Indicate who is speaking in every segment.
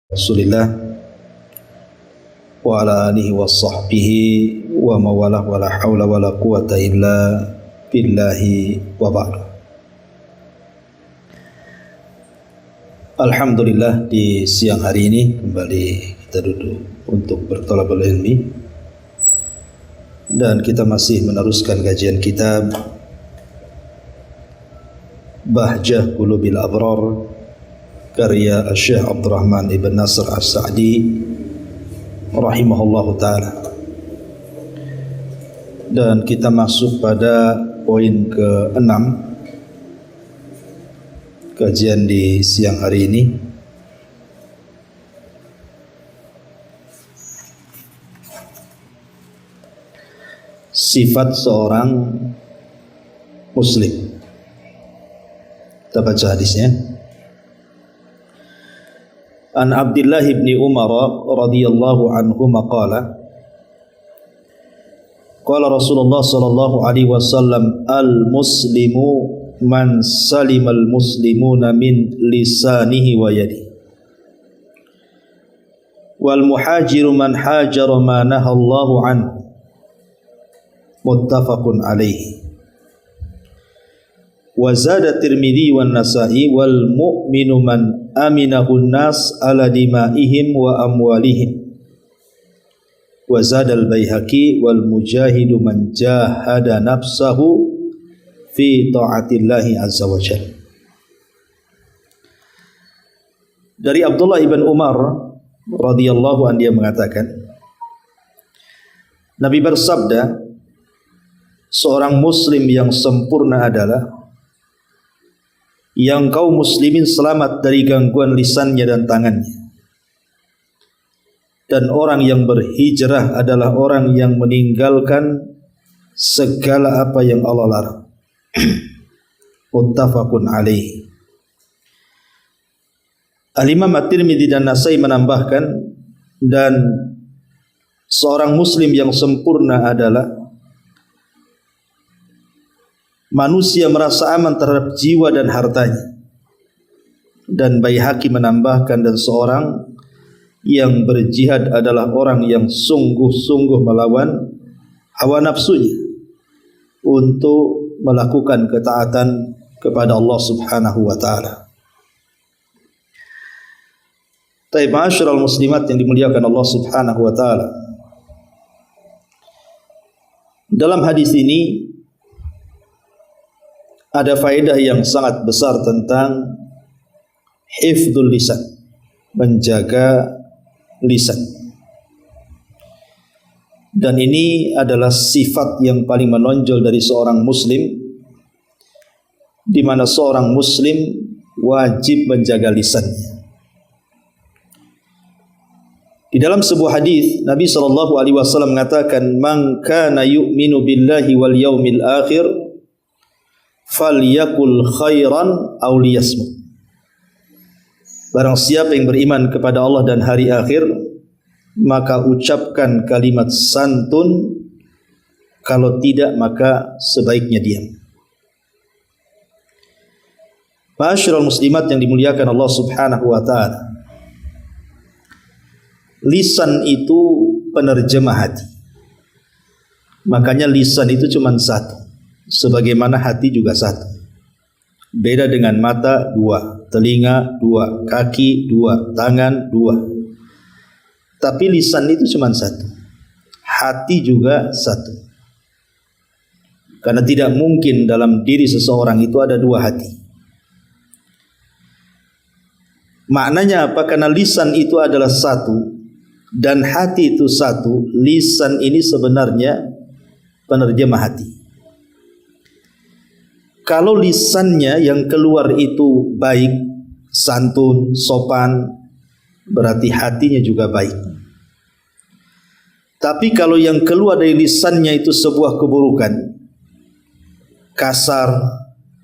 Speaker 1: Rasulillah wa ala alihi wa sahbihi wa mawalah wa la hawla wa la quwata illa billahi wa ba'd. Alhamdulillah, di siang hari ini kembali kita duduk untuk berthalabul ilmi dan kita masih meneruskan kajian kitab Bahjah Qulubil Abrar karya Syekh Abdurrahman Ibn Nasr As-Sa'di rahimahullahu ta'ala. Dan kita masuk pada poin ke-6 kajian di siang hari ini. Sifat seorang muslim. Kita baca hadisnya. An Abdullah bin Umar radhiyallahu anhuma qala Rasulullah sallallahu alaihi wasallam al-muslimu man salimal muslimuna min lisanihi wa yadihi wal muhajiru man hajara ma nahallahu anhu muttafaqun alaihi. Wa zada Tirmidzi wan Nasa'i wal mu'minu man aminahun nas ala dimaihim wa amwalihim. Wa zada al-Baihaqi wal mujahidu man jahada nafsahu fi ta'atillahi azza wa jalla. Dari Abdullah ibn Umar radhiyallahu anhu, dia mengatakan, Nabi bersabda, seorang muslim yang sempurna adalah yang kaum muslimin selamat dari gangguan lisannya dan tangannya. Dan orang yang berhijrah adalah orang yang meninggalkan segala apa yang Allah larang. Muttafaqun alaihi. Al-Imam At-Tirmidzi dan Nasa'i menambahkan, dan seorang muslim yang sempurna adalah manusia merasa aman terhadap jiwa dan hartanya. Dan Baihaqi menambahkan, dan seorang yang berjihad adalah orang yang sungguh-sungguh melawan hawa nafsunya untuk melakukan ketaatan kepada Allah Subhanahu wa ta'ala. Taib ma'asyiral muslimat yang dimuliakan Allah Subhanahu wa ta'ala, dalam hadis ini ada faedah yang sangat besar tentang hifdzul lisan, menjaga lisan. Dan ini adalah sifat yang paling menonjol dari seorang muslim, di mana seorang muslim wajib menjaga lisannya. Di dalam sebuah hadis Nabi SAW mengatakan, man kana yu'minu billahi wal yaumil akhir falyakul khairan aw liyasmut. Barang siapa yang beriman kepada Allah dan hari akhir, maka ucapkan kalimat santun, kalau tidak maka sebaiknya diam. Ma'asyiral muslimat yang dimuliakan Allah Subhanahu wa ta'ala, lisan itu penerjemah hati. Makanya lisan itu cuma satu, sebagaimana hati juga satu. Beda dengan mata dua, telinga dua, kaki dua, tangan dua. Tapi lisan itu cuma satu, hati juga satu. Karena tidak mungkin dalam diri seseorang itu ada dua hati. Maknanya apa? Karena lisan itu adalah satu dan hati itu satu. Lisan ini sebenarnya penerjemah hati. Kalau lisannya yang keluar itu baik, santun, sopan, berarti hatinya juga baik. Tapi kalau yang keluar dari lisannya itu sebuah keburukan, kasar,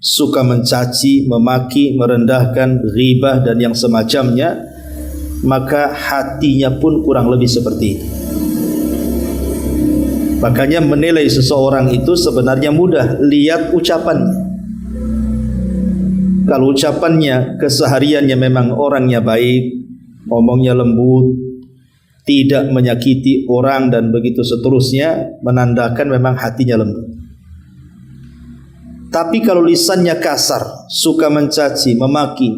Speaker 1: suka mencaci, memaki, merendahkan, ghibah dan yang semacamnya, maka hatinya pun kurang lebih seperti itu. Makanya menilai seseorang itu sebenarnya mudah, lihat ucapannya. Kalau ucapannya, kesehariannya memang orangnya baik, ngomongnya lembut, tidak menyakiti orang dan begitu seterusnya, menandakan memang hatinya lembut. Tapi kalau lisannya kasar, suka mencaci, memaki,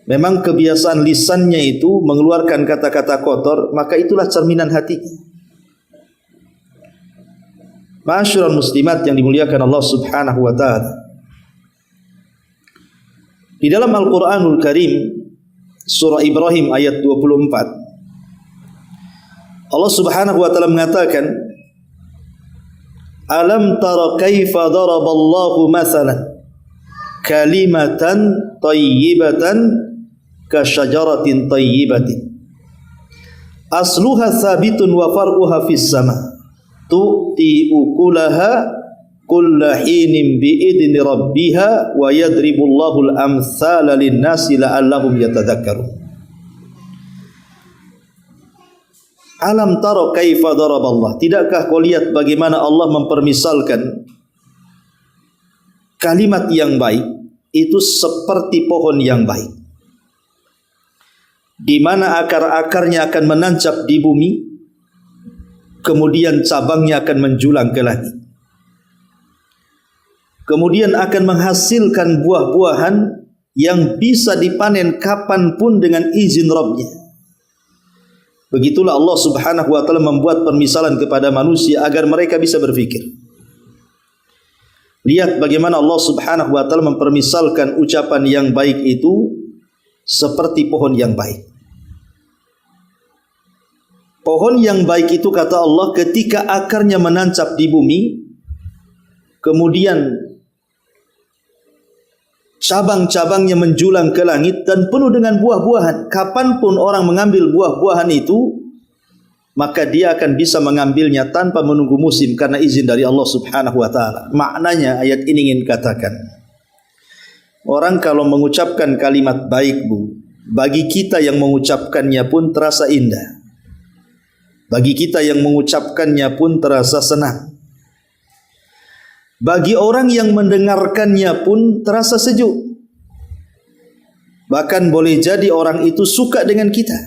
Speaker 1: memang kebiasaan lisannya itu mengeluarkan kata-kata kotor, maka itulah cerminan hatinya. Ma'asyiral muslimat yang dimuliakan Allah Subhanahu wa taala. Di dalam Al-Qur'anul Karim surah Ibrahim ayat 24, Allah Subhanahu wa taala mengatakan, "Alam tara kaifa daraballahu mathalan kalimatan thayyibatan ka syajaratin thayyibatin asluha thabitun wa far'uha fis sama' tu'ti ukulaha kulla hinin bi'idni rabbiha wa yadribullahu al-amthala lin-nasi la'allahum yatadhakkarun." Alam tara kaifa daraballah, tidakkah kau lihat bagaimana Allah mempermisalkan kalimat yang baik itu seperti pohon yang baik, di mana akar-akarnya akan menancap di bumi, kemudian cabangnya akan menjulang ke langit, kemudian akan menghasilkan buah-buahan yang bisa dipanen kapanpun dengan izin Rabbnya. Begitulah Allah Subhanahu wa taala membuat permisalan kepada manusia agar mereka bisa berfikir. Lihat bagaimana Allah Subhanahu wa taala mempermisalkan ucapan yang baik itu seperti pohon yang baik. Pohon yang baik itu, kata Allah, ketika akarnya menancap di bumi, kemudian cabang-cabangnya menjulang ke langit dan penuh dengan buah-buahan. Kapanpun orang mengambil buah-buahan itu, maka dia akan bisa mengambilnya tanpa menunggu musim karena izin dari Allah Subhanahu wa taala. Maknanya ayat ini ingin katakan, orang kalau mengucapkan kalimat baik, Bu, bagi kita yang mengucapkannya pun terasa indah. Bagi kita yang mengucapkannya pun terasa senang. Bagi orang yang mendengarkannya pun terasa sejuk. Bahkan boleh jadi orang itu suka dengan kita,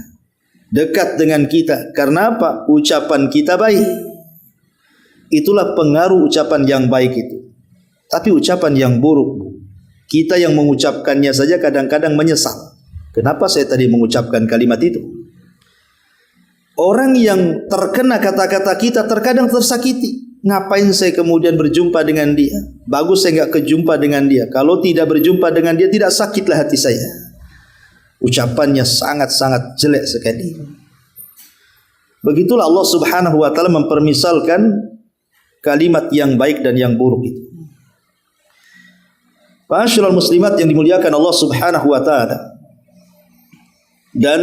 Speaker 1: dekat dengan kita. Karena apa? Ucapan kita baik. Itulah pengaruh ucapan yang baik itu. Tapi ucapan yang buruk, Bu, kita yang mengucapkannya saja kadang-kadang menyesal. Kenapa saya tadi mengucapkan kalimat itu? Orang yang terkena kata-kata kita terkadang tersakiti. Ngapain saya kemudian berjumpa dengan dia? Bagus saya enggak kejumpa dengan dia. Kalau tidak berjumpa dengan dia, tidak sakitlah hati saya. Ucapannya sangat-sangat jelek sekali. Begitulah Allah Subhanahu wa taala mempermisalkan kalimat yang baik dan yang buruk itu. Ma'asyiral muslimat yang dimuliakan Allah Subhanahu wa taala. Dan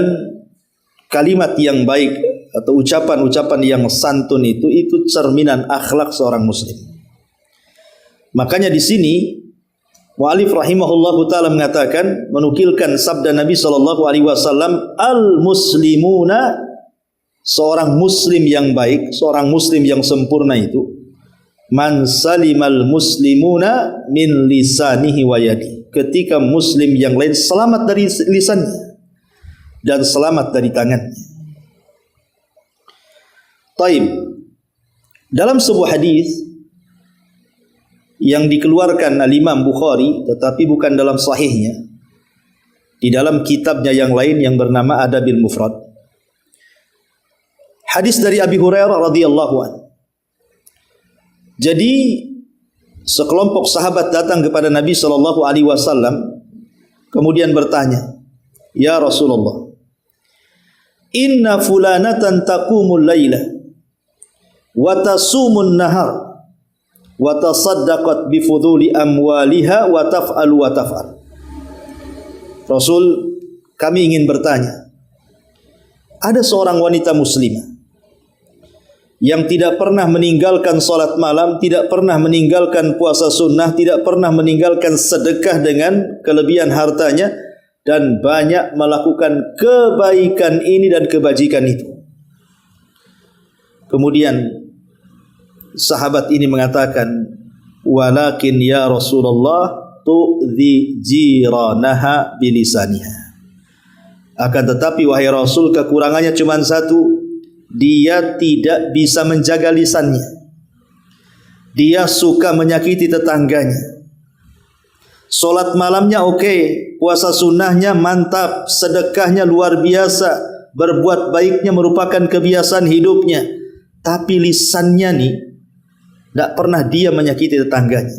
Speaker 1: kalimat yang baik atau ucapan-ucapan yang santun itu cerminan akhlak seorang muslim. Makanya di sini mu'allif rahimahullahu taala mengatakan, menukilkan sabda Nabi sallallahu alaihi wasallam, al-muslimuna, seorang muslim yang baik, seorang muslim yang sempurna itu, man salimal muslimuna min lisanihi wa yadi, ketika muslim yang lain selamat dari lisannya dan selamat dari tangannya. Taib. Dalam sebuah hadis yang dikeluarkan Al-Imam Bukhari tetapi bukan dalam sahihnya, di dalam kitabnya yang lain yang bernama Adabil Mufrad, hadis dari Abi Hurairah radhiyallahu anhu. Jadi sekelompok sahabat datang kepada Nabi sallallahu alaihi wasallam kemudian bertanya, "Ya Rasulullah, inna fulanatan taqumul laila wa tasumun nahar wa tasaddaqat bi fuduli amwaliha wa taf'al wa taf'al." Rasul, kami ingin bertanya, ada seorang wanita muslimah yang tidak pernah meninggalkan salat malam, tidak pernah meninggalkan puasa sunnah, tidak pernah meninggalkan sedekah dengan kelebihan hartanya, dan banyak melakukan kebaikan ini dan kebajikan itu. Kemudian sahabat ini mengatakan, walakin ya Rasulullah tu'dhi jiranaha bilisaniha. Akan tetapi wahai Rasul, kekurangannya cuma satu, dia tidak bisa menjaga lisannya. Dia suka menyakiti tetangganya. Solat malamnya oke, puasa sunnahnya mantap, sedekahnya luar biasa, berbuat baiknya merupakan kebiasaan hidupnya. Tapi lisannya nih, tidak pernah dia menyakiti tetangganya.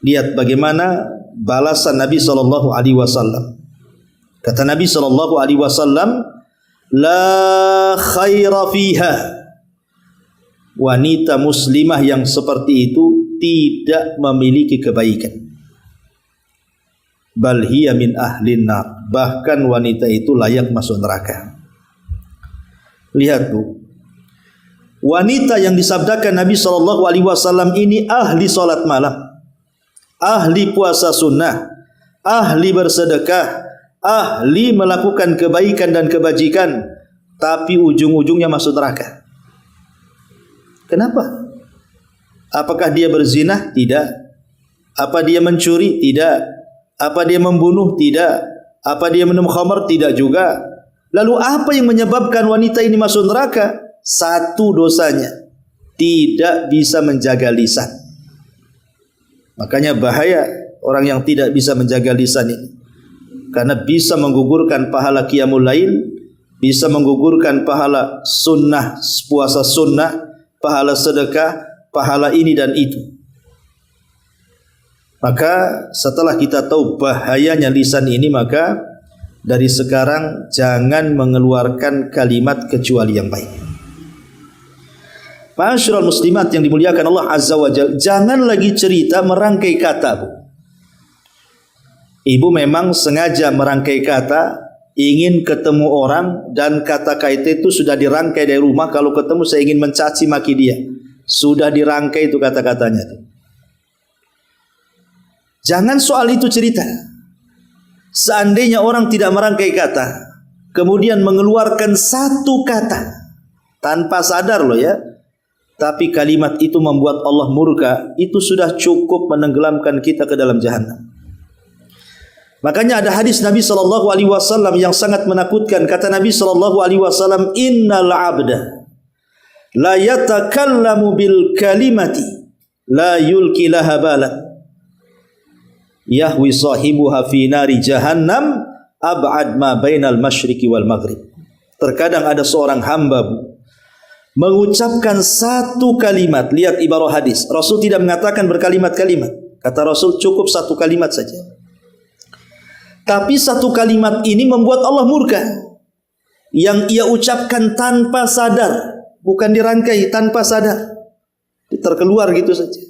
Speaker 1: Lihat bagaimana balasan Nabi SAW. Kata Nabi SAW, la khaira fiha. Wanita muslimah yang seperti itu tidak memiliki kebaikan. Bal hiya min ahlin nar. Bahkan wanita itu layak masuk neraka. Lihat bu, wanita yang disabdakan Nabi SAW ini ahli salat malam, ahli puasa sunnah, ahli bersedekah, ahli melakukan kebaikan dan kebajikan, tapi ujung-ujungnya masuk neraka. Kenapa? Apakah dia berzina? Tidak. Apa dia mencuri? Tidak. Apa dia membunuh? Tidak. Apa dia minum khamar? Tidak juga. Lalu apa yang menyebabkan wanita ini masuk neraka? Satu dosanya, tidak bisa menjaga lisan. Makanya bahaya orang yang tidak bisa menjaga lisan ini, karena bisa menggugurkan pahala qiyamul lail, bisa menggugurkan pahala sunnah, puasa sunnah, pahala sedekah, pahala ini dan itu. Maka setelah kita tahu bahayanya lisan ini, maka dari sekarang jangan mengeluarkan kalimat kecuali yang baik. Ma'asyiral muslimat yang dimuliakan Allah Azza wa Jalla, jangan lagi cerita merangkai kata, Bu. Ibu memang sengaja merangkai kata, ingin ketemu orang, dan kata-kata itu sudah dirangkai dari rumah. Kalau ketemu saya ingin mencaci maki dia, sudah dirangkai itu kata-katanya itu. Jangan soal itu cerita. Seandainya orang tidak merangkai kata, kemudian mengeluarkan satu kata tanpa sadar loh ya, tapi kalimat itu membuat Allah murka, itu sudah cukup menenggelamkan kita ke dalam jahanam. Makanya ada hadis Nabi SAW yang sangat menakutkan. Kata Nabi SAW, innal abda la yatakallamu bil kalimati la yulki laha balan yahwi sahibuha fi nari jahannam ab'ad ma bainal masyriqi wal maghrib. Terkadang ada seorang hamba, Bu, mengucapkan satu kalimat. Lihat ibarah hadis, Rasul tidak mengatakan berkalimat-kalimat. Kata Rasul cukup satu kalimat saja. Tapi satu kalimat ini membuat Allah murka, yang ia ucapkan tanpa sadar, bukan dirangkai, tanpa sadar, terkeluar gitu saja.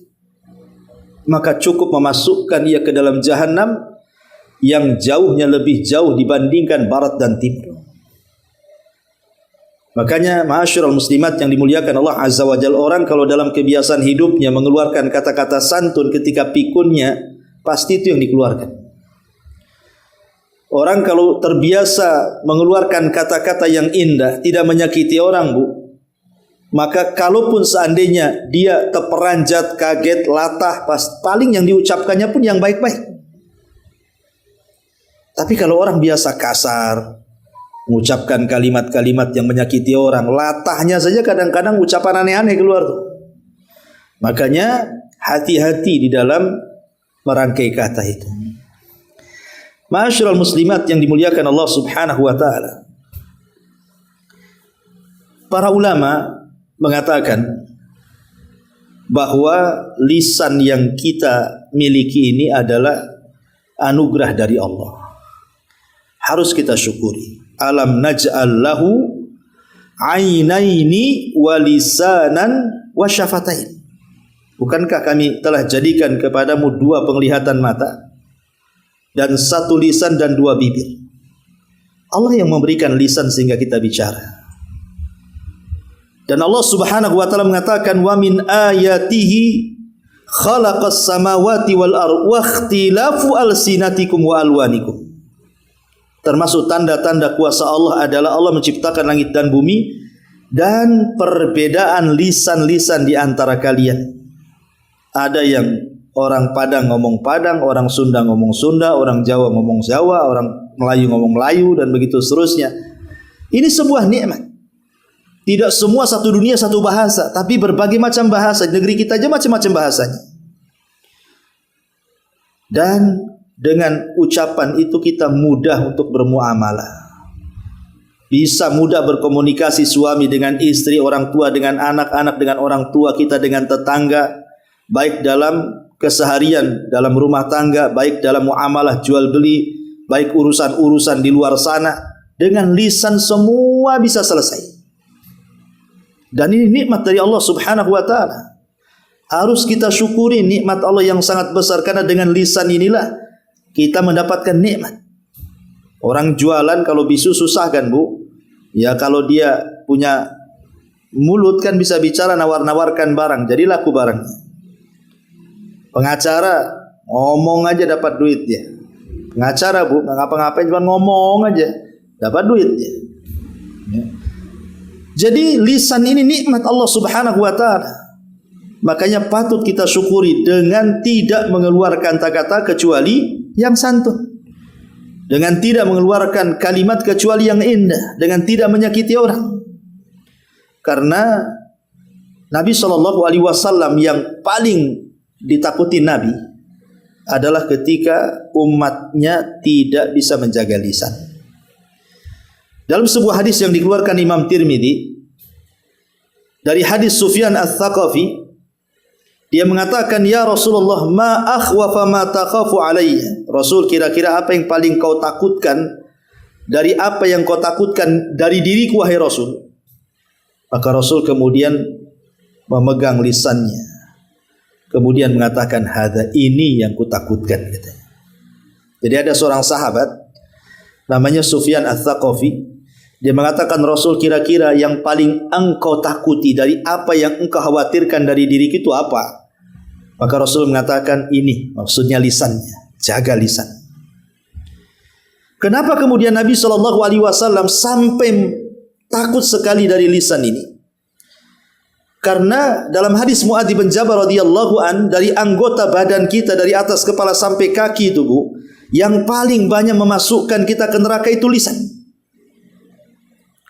Speaker 1: Maka cukup memasukkan ia ke dalam jahanam yang jauhnya lebih jauh dibandingkan barat dan timur. Makanya ma'asyiral muslimat yang dimuliakan Allah Azza wa Jalla, orang kalau dalam kebiasaan hidupnya mengeluarkan kata-kata santun ketika pikunnya, pasti itu yang dikeluarkan. Orang kalau terbiasa mengeluarkan kata-kata yang indah, tidak menyakiti orang, Bu, maka kalaupun seandainya dia terperanjat, kaget, latah, paling yang diucapkannya pun yang baik-baik. Tapi kalau orang biasa kasar, mengucapkan kalimat-kalimat yang menyakiti orang, latahnya saja kadang-kadang ucapan aneh-aneh keluar tuh. Makanya hati-hati di dalam merangkai kata itu. Ma'asyiral muslimat yang dimuliakan Allah Subhanahu wa taala. Para ulama mengatakan bahwa lisan yang kita miliki ini adalah anugerah dari Allah. Harus kita syukuri. Alam naj'al lahu ainaini wa lisanan wa syafatain. Bukankah kami telah jadikan kepadamu dua penglihatan mata dan satu lisan dan dua bibir? Allah yang memberikan lisan sehingga kita bicara. Dan Allah Subhanahu wa taala mengatakan, wa min ayatihi khalaqas samawati wal ardh wa ikhtilafu alsinatikum wa alwanikum. Termasuk tanda-tanda kuasa Allah adalah Allah menciptakan langit dan bumi dan perbedaan lisan-lisan di antara kalian. Ada yang Orang Padang ngomong Padang, orang Sunda ngomong Sunda, orang Jawa ngomong Jawa, orang Melayu ngomong Melayu, dan begitu seterusnya. Ini sebuah nikmat. Tidak semua satu dunia satu bahasa, tapi berbagai macam bahasa. Negeri kita aja macam-macam bahasanya. Dan dengan ucapan itu kita mudah untuk bermuamalah. Bisa mudah berkomunikasi suami dengan istri, orang tua dengan anak, anak dengan orang tua, kita dengan tetangga, baik dalam keseharian, dalam rumah tangga, baik dalam muamalah jual beli, baik urusan-urusan di luar sana. Dengan lisan semua bisa selesai. Dan ini nikmat dari Allah Subhanahu wa ta'ala. Harus kita syukuri nikmat Allah yang sangat besar, karena dengan lisan inilah kita mendapatkan nikmat. Orang jualan kalau bisu susah kan, Bu? Ya, kalau dia punya mulut kan bisa bicara, nawar-nawarkan barang, jadi laku barangnya. Pengacara ngomong aja dapat duit dia. Pengacara, Bu, nggak ngapa-ngapain, cuma ngomong aja dapat duit dia. Ya. Jadi lisan ini nikmat Allah Subhanahu wa ta'ala. Makanya patut kita syukuri dengan tidak mengeluarkan kata-kata kecuali yang santun, dengan tidak mengeluarkan kalimat kecuali yang indah, dengan tidak menyakiti orang. Karena Nabi SAW yang paling ditakuti Nabi adalah ketika umatnya tidak bisa menjaga lisan. Dalam sebuah hadis yang dikeluarkan Imam Tirmidzi dari hadis Sufyan Ats-Tsaqafi, dia mengatakan, "Ya Rasulullah, ma akhwafa ma takhafu alayya." Rasul, kira-kira apa yang paling kau takutkan dari apa yang kau takutkan dari diriku, wahai Rasul? Maka Rasul kemudian memegang lisannya, kemudian mengatakan, "Hadza, ini yang kutakutkan," katanya. Jadi ada seorang sahabat namanya Sufyan Ats-Tsaqafi. Dia mengatakan, "Rasul, kira-kira yang paling engkau takuti dari apa yang engkau khawatirkan dari diri itu apa?" Maka Rasul mengatakan, "Ini," maksudnya lisannya, jaga lisan. Kenapa kemudian Nabi SAW sampai takut sekali dari lisan ini? Karena dalam hadis Mu'adz bin Jabal radhiyallahu an, dari anggota badan kita dari atas kepala sampai kaki itu, Bu, yang paling banyak memasukkan kita ke neraka itu lisan.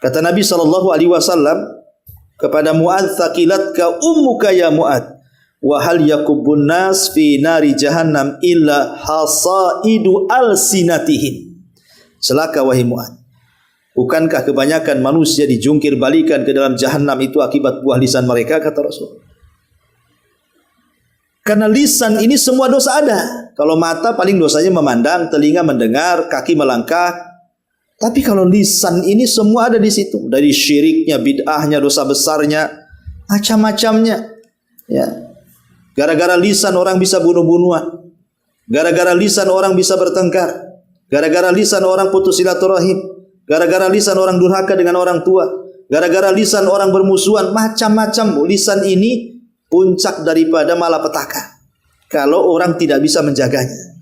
Speaker 1: Kata Nabi SAW kepada Mu'adz, "Thaqilatka ummuka ya Mu'adz, wa hal yakubun nas fi nari jahannam illa hasaidu alsinatihim." Celaka wahai Mu'adz, bukankah kebanyakan manusia dijungkir balikan ke dalam jahanam itu akibat buah lisan mereka, kata Rasul. Karena lisan ini semua dosa ada. Kalau mata paling dosanya memandang, telinga mendengar, kaki melangkah. Tapi kalau lisan ini semua ada di situ. Dari syiriknya, bid'ahnya, dosa besarnya, macam-macamnya. Ya. Gara-gara lisan orang bisa bunuh-bunuhan. Gara-gara lisan orang bisa bertengkar. Gara-gara lisan orang putus silaturahim. Gara-gara lisan orang durhaka dengan orang tua. Gara-gara lisan orang bermusuhan. Macam-macam. Lisan ini puncak daripada malapetaka kalau orang tidak bisa menjaganya.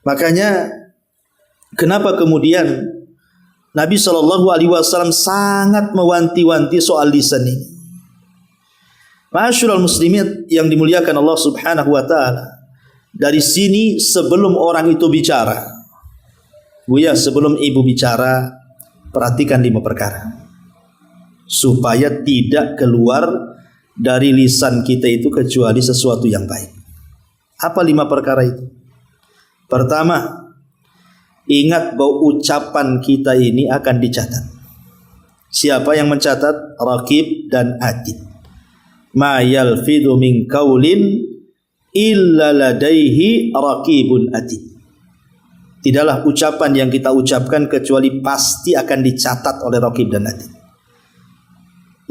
Speaker 1: Makanya kenapa kemudian Nabi SAW sangat mewanti-wanti soal lisan ini. Ma'asyiral muslimin yang dimuliakan Allah Subhanahu wa ta'ala, dari sini sebelum orang itu bicara, Buya, sebelum ibu bicara, perhatikan 5 perkara supaya tidak keluar dari lisan kita itu kecuali sesuatu yang baik. Apa 5 perkara itu? Pertama, ingat bahwa ucapan kita ini akan dicatat. Siapa yang mencatat? Raqib dan Atid. Ma yalfidhu min qaulin illa ladaihi raqibun Atid. Tidaklah ucapan yang kita ucapkan kecuali pasti akan dicatat oleh Raqib dan Atid.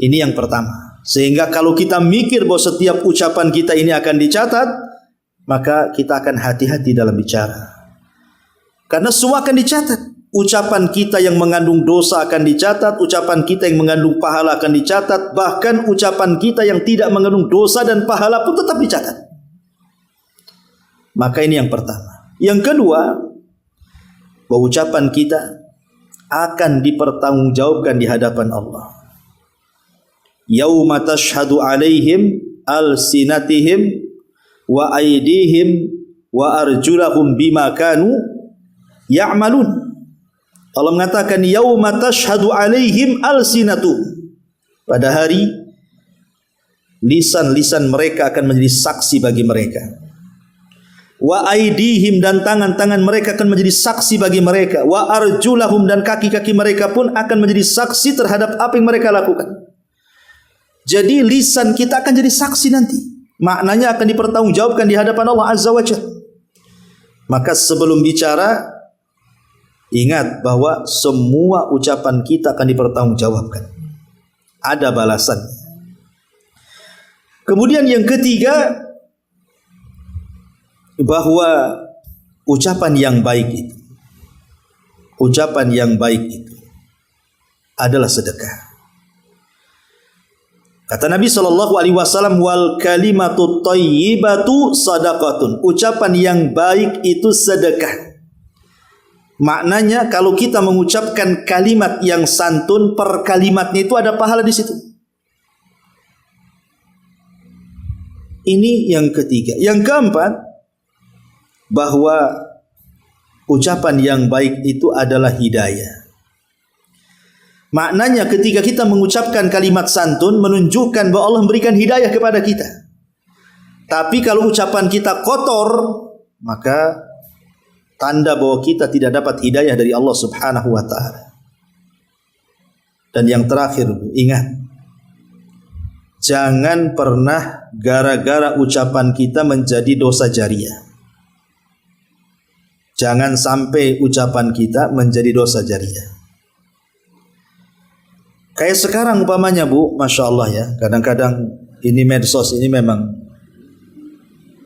Speaker 1: Ini yang pertama. Sehingga kalau kita mikir bahwa setiap ucapan kita ini akan dicatat, maka kita akan hati-hati dalam bicara. Karena semua akan dicatat. Ucapan kita yang mengandung dosa akan dicatat, ucapan kita yang mengandung pahala akan dicatat, bahkan ucapan kita yang tidak mengandung dosa dan pahala pun tetap dicatat. Maka ini yang pertama. Yang kedua, bahwa ucapan kita akan dipertanggungjawabkan di hadapan Allah. Yauma tashhadu alaihim alsinatihim wa aydihim wa arjulahum bima kanu ya'malun. Allah mengatakan yauma tashhadu alaihim alsinatuhum. Pada hari lisan-lisan mereka akan menjadi saksi bagi mereka. Wa aydihim, dan tangan-tangan mereka akan menjadi saksi bagi mereka. Wa arjulahum, dan kaki-kaki mereka pun akan menjadi saksi terhadap apa yang mereka lakukan. Jadi lisan kita akan jadi saksi nanti. Maknanya akan dipertanggungjawabkan di hadapan Allah Azza wa Jalla. Maka sebelum bicara, ingat bahwa semua ucapan kita akan dipertanggungjawabkan. Ada balasan. Kemudian yang ketiga, bahwa ucapan yang baik itu adalah sedekah. Kata Nabi SAW, wal kalimatu thayyibatu sadaqatun. Ucapan yang baik itu sedekah. Maknanya kalau kita mengucapkan kalimat yang santun, per kalimatnya itu ada pahala di situ. Ini yang ketiga. Yang keempat, bahwa ucapan yang baik itu adalah hidayah. Maknanya ketika kita mengucapkan kalimat santun, menunjukkan bahwa Allah memberikan hidayah kepada kita. Tapi kalau ucapan kita kotor, maka tanda bahwa kita tidak dapat hidayah dari Allah Subhanahu wa ta'ala. Dan yang terakhir, ingat, jangan pernah gara-gara ucapan kita menjadi dosa jariah. Jangan sampai ucapan kita menjadi dosa jariah. Kayak sekarang umpamanya Bu, Masya Allah ya, kadang-kadang ini medsos ini memang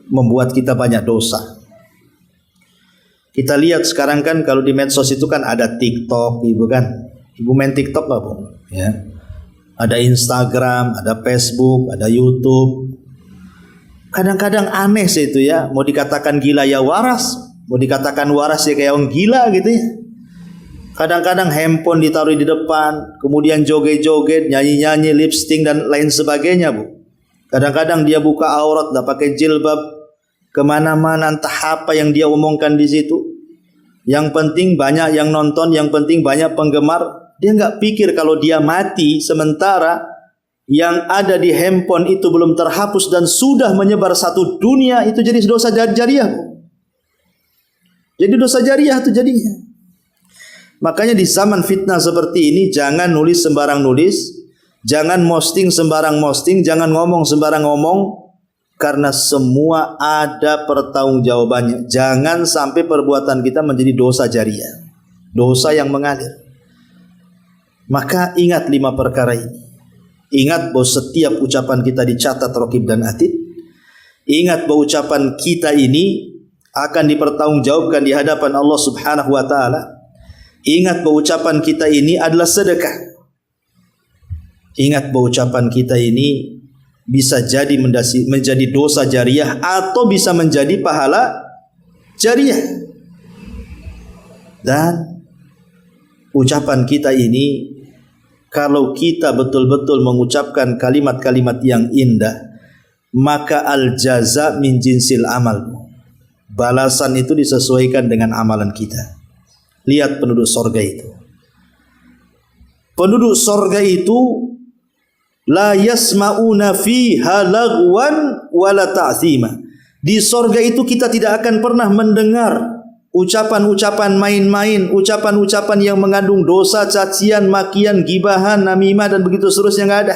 Speaker 1: membuat kita banyak dosa. Kita lihat sekarang kan kalau di medsos itu kan ada TikTok, Ibu kan? Ibu main TikTok nggak Bu? Ya. Ada Instagram, ada Facebook, ada YouTube. Kadang-kadang aneh sih itu ya, mau dikatakan gila ya waras. Mau dikatakan waras ya kayak orang gila gitu ya. Kadang-kadang handphone ditaruh di depan, kemudian joget-joget, nyanyi-nyanyi, lipstick dan lain sebagainya Bu. Kadang-kadang dia buka aurat, dah pakai jilbab, kemana-mana entah apa yang dia omongkan di situ. Yang penting banyak yang nonton, yang penting banyak penggemar. Dia nggak pikir kalau dia mati sementara yang ada di handphone itu belum terhapus dan sudah menyebar satu dunia, itu jadi dosa jariah Bu. Jadi dosa jariah itu jadinya. Makanya di zaman fitnah seperti ini, jangan nulis sembarang nulis, jangan posting sembarang posting, jangan ngomong sembarang ngomong, karena semua ada pertanggungjawabannya. Jangan sampai perbuatan kita menjadi dosa jariah, dosa yang mengalir. Maka ingat 5 perkara ini. Ingat bahwa setiap ucapan kita dicatat raqib dan atid. Ingat bahwa ucapan kita ini akan dipertanggungjawabkan di hadapan Allah Subhanahu wa ta'ala. Ingat bahwa ucapan kita ini adalah sedekah. Ingat bahwa ucapan kita ini bisa jadi menjadi dosa jariah atau bisa menjadi pahala jariah. Dan ucapan kita ini, kalau kita betul-betul mengucapkan kalimat-kalimat yang indah, maka al-jaza min jinsil amal. Balasan itu disesuaikan dengan amalan kita. Lihat penduduk sorga itu. Penduduk sorga itu la yasma'una fiha lagwan wala ta'thima. Di sorga itu kita tidak akan pernah mendengar ucapan-ucapan main-main, ucapan-ucapan yang mengandung dosa, cacian, makian, gibahan, namimah dan begitu seterusnya, nggak ada.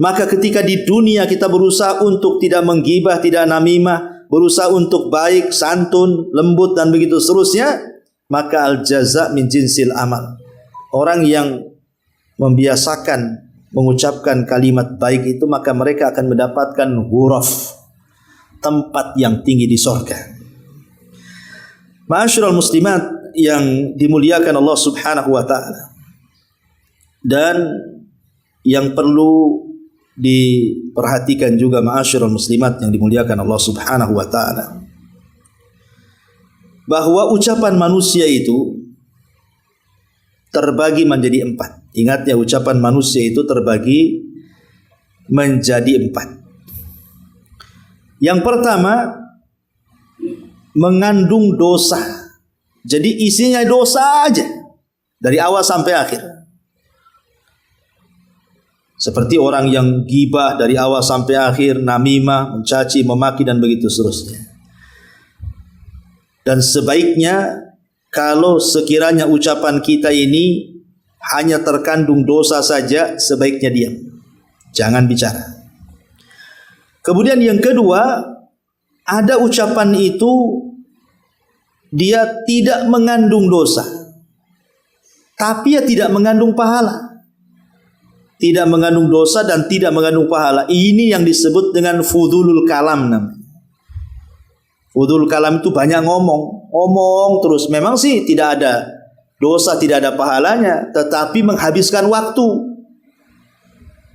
Speaker 1: Maka ketika di dunia kita berusaha untuk tidak menggibah, tidak namimah, berusaha untuk baik, santun, lembut dan begitu seterusnya, maka al-jaza min jinsil amal. Orang yang membiasakan mengucapkan kalimat baik itu, maka mereka akan mendapatkan ghuraf, tempat yang tinggi di sorga. Ma'asyiral muslimat yang dimuliakan Allah Subhanahu wa ta'ala, dan yang perlu diperhatikan juga ma'asyiral muslimat yang dimuliakan Allah Subhanahu wa ta'ala, bahwa ucapan manusia itu terbagi menjadi 4. Ingat ya, ucapan manusia itu terbagi menjadi 4. Yang pertama, mengandung dosa. Jadi isinya dosa aja dari awal sampai akhir. Seperti orang yang gibah dari awal sampai akhir, namimah, mencaci, memaki dan begitu seterusnya. Dan sebaiknya kalau sekiranya ucapan kita ini hanya terkandung dosa saja, sebaiknya diam. Jangan bicara. Kemudian yang kedua, ada ucapan itu dia tidak mengandung dosa, tapi dia tidak mengandung pahala. Tidak mengandung dosa dan tidak mengandung pahala. Ini yang disebut dengan fudulul kalam namanya. Fudulul kalam itu banyak ngomong terus. Memang sih tidak ada dosa, tidak ada pahalanya, tetapi menghabiskan waktu.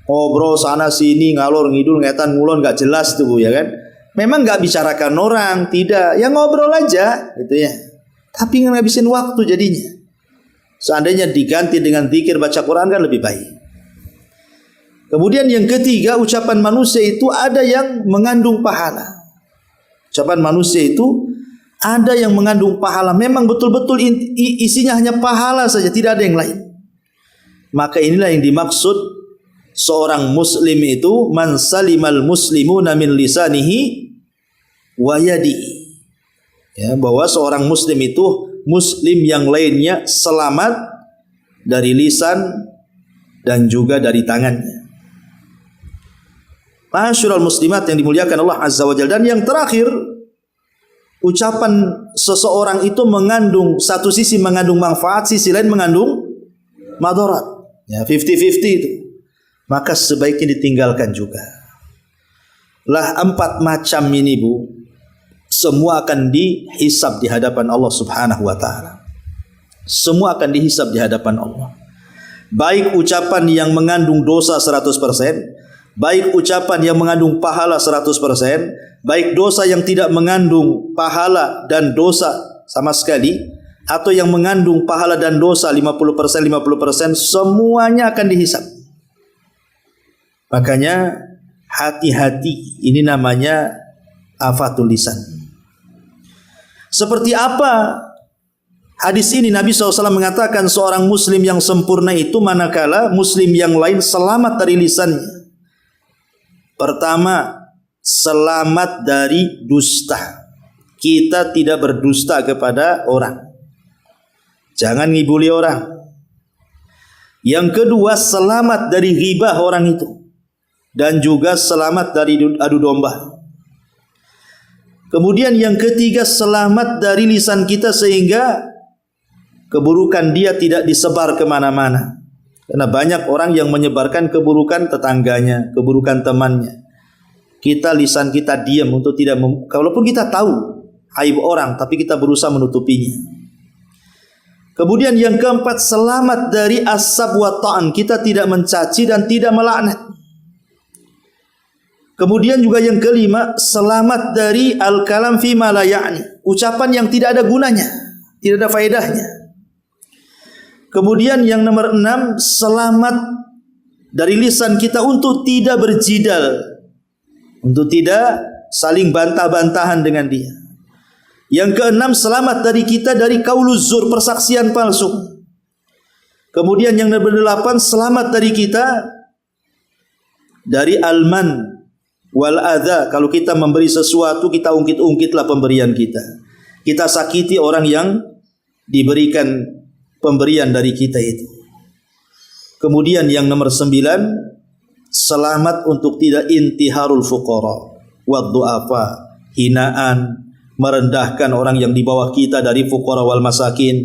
Speaker 1: Ngobrol sana sini, ngalor ngidul, ngetan ngulon, nggak jelas tuh ya kan. Memang nggak bicarakan orang, tidak, ya ngobrol aja gitu ya. Tapi ngabisin waktu jadinya. Seandainya diganti dengan zikir baca Quran kan lebih baik. Kemudian yang ketiga, ucapan manusia itu ada yang mengandung pahala. Ucapan manusia itu ada yang mengandung pahala. Memang betul-betul isinya hanya pahala saja, tidak ada yang lain. Maka inilah yang dimaksud seorang muslim itu, man salimal muslimuna min lisanihi wa yadihi. Ya, bahwa seorang muslim itu muslim yang lainnya selamat dari lisan dan juga dari tangannya. Ma'asyiral muslimat yang dimuliakan Allah Azza wa Jalla. Dan yang terakhir, ucapan seseorang itu mengandung, satu sisi mengandung manfaat, sisi lain mengandung madarat. Ya, 50-50 itu. Maka sebaiknya ditinggalkan juga. Lah 4 macam ini Bu, semua akan dihisab di hadapan Allah Subhanahu wa taala. Semua akan dihisab di hadapan Allah. Baik ucapan yang mengandung dosa 100%, baik ucapan yang mengandung pahala 100%, baik dosa yang tidak mengandung pahala dan dosa sama sekali, atau yang mengandung pahala dan dosa 50%, semuanya akan dihisab. Makanya hati-hati, ini namanya afatul lisan. Seperti apa hadis ini? Nabi SAW mengatakan seorang muslim yang sempurna itu manakala muslim yang lain selamat dari lisannya. Pertama, selamat dari dusta. Kita tidak berdusta kepada orang. Jangan ngibuli orang. Yang kedua, selamat dari ghibah orang itu. Dan juga selamat dari adu domba. Kemudian yang ketiga, selamat dari lisan kita sehingga keburukan dia tidak disebar kemana-mana. Karena banyak orang yang menyebarkan keburukan tetangganya, keburukan temannya. Kita lisan kita diam untuk tidak kalaupun kita tahu aib orang, tapi kita berusaha menutupinya. Kemudian yang keempat, selamat dari asab wa ta'an. Kita tidak mencaci dan tidak melaknat. Kemudian juga yang kelima, selamat dari al-kalam fi ma la ya'ni. Ucapan yang tidak ada gunanya, tidak ada faedahnya. Kemudian yang nomor 6, selamat dari lisan kita untuk tidak berjidal, untuk tidak saling bantah-bantahan dengan dia. Yang keenam, selamat dari kita dari qauluz zur, persaksian palsu. Kemudian yang nomor 8, selamat dari kita dari alman wal adza. Kalau kita memberi sesuatu, kita ungkit-ungkitlah pemberian kita. Kita sakiti orang yang diberikan pemberian dari kita itu. Kemudian yang nomor 9, selamat untuk tidak intiharul fuqara wad du'afa, hinaan, merendahkan orang yang di bawah kita dari fuqara wal masakin.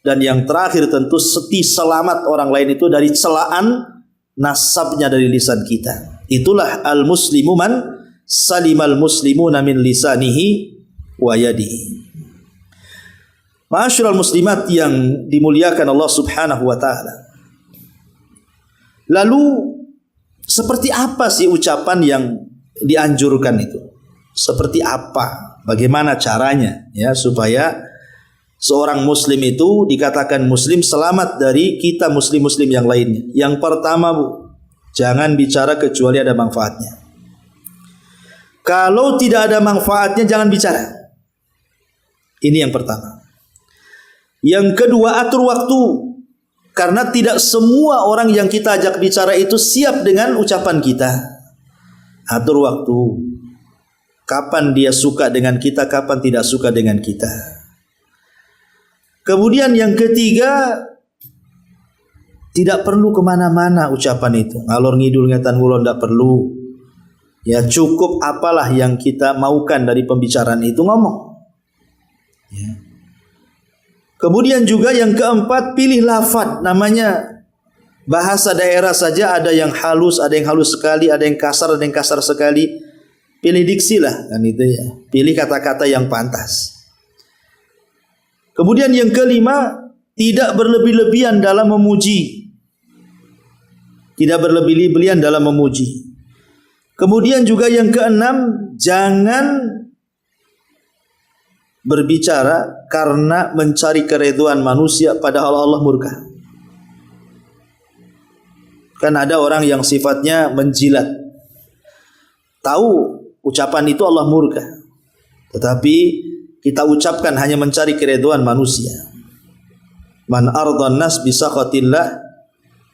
Speaker 1: Dan yang terakhir tentu selamat orang lain itu dari celaan nasabnya dari lisan kita. Itulah al-muslimu man salimal muslimuna min lisanihi wa yadihi. Ma'asyiral muslimat yang dimuliakan Allah Subhanahu wa taala. Lalu seperti apa sih ucapan yang dianjurkan itu? Seperti apa? Bagaimana caranya ya supaya seorang muslim itu dikatakan muslim selamat dari kita muslim-muslim yang lainnya? Yang pertama Bu, jangan bicara kecuali ada manfaatnya. Kalau tidak ada manfaatnya jangan bicara. Ini yang pertama. Yang kedua, atur waktu. Karena tidak semua orang yang kita ajak bicara itu siap dengan ucapan kita. Atur waktu. Kapan dia suka dengan kita, kapan tidak suka dengan kita. Kemudian yang ketiga, tidak perlu kemana-mana ucapan itu. Ngalor ngidul ngetan ngulon tidak perlu. Ya cukup apalah yang kita maukan dari pembicaraan itu ngomong. Ya. Kemudian juga yang keempat, pilih lafaz. Namanya bahasa daerah saja, ada yang halus, ada yang halus sekali, ada yang kasar, ada yang kasar sekali. Pilih diksi lah, kan itu ya. Pilih kata-kata yang pantas. Kemudian yang kelima, tidak berlebih-lebihan dalam memuji. Tidak berlebih-lebihan dalam memuji. Kemudian juga yang keenam, jangan berbicara karena mencari keridhaan manusia padahal Allah murka. Kan ada orang yang sifatnya menjilat. Tahu ucapan itu Allah murka. Tetapi kita ucapkan hanya mencari keridhaan manusia. Man ardhan nas bi sakhatillah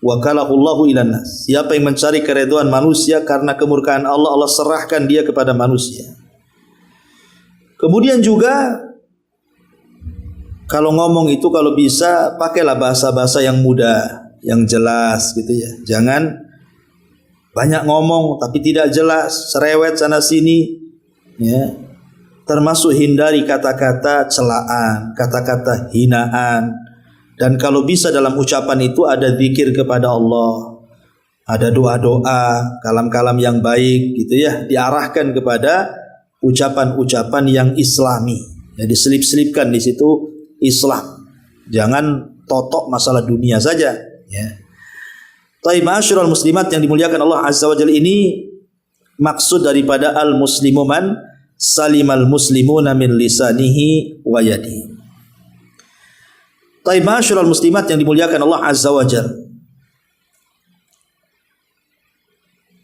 Speaker 1: wa kalahullahu ilan nas. Siapa yang mencari keridhaan manusia karena kemurkaan Allah, Allah serahkan dia kepada manusia. Kemudian juga kalau ngomong itu kalau bisa pakailah bahasa-bahasa yang mudah, yang jelas gitu ya. Jangan banyak ngomong tapi tidak jelas, cerewet sana sini ya. Termasuk hindari kata-kata celaan, kata-kata hinaan. Dan kalau bisa dalam ucapan itu ada zikir kepada Allah, ada doa-doa, kalam-kalam yang baik gitu ya, diarahkan kepada ucapan-ucapan yang islami. Ya, diselip-selipkan di situ Islam. Jangan totok masalah dunia saja ya. Taib ma'asyiral muslimat yang dimuliakan Allah Azza wa Jalla, ini maksud daripada al-muslimu man salimal muslimuna min lisanihi wa yadihi. Taib ma'asyiral muslimat yang dimuliakan Allah Azza wa Jalla.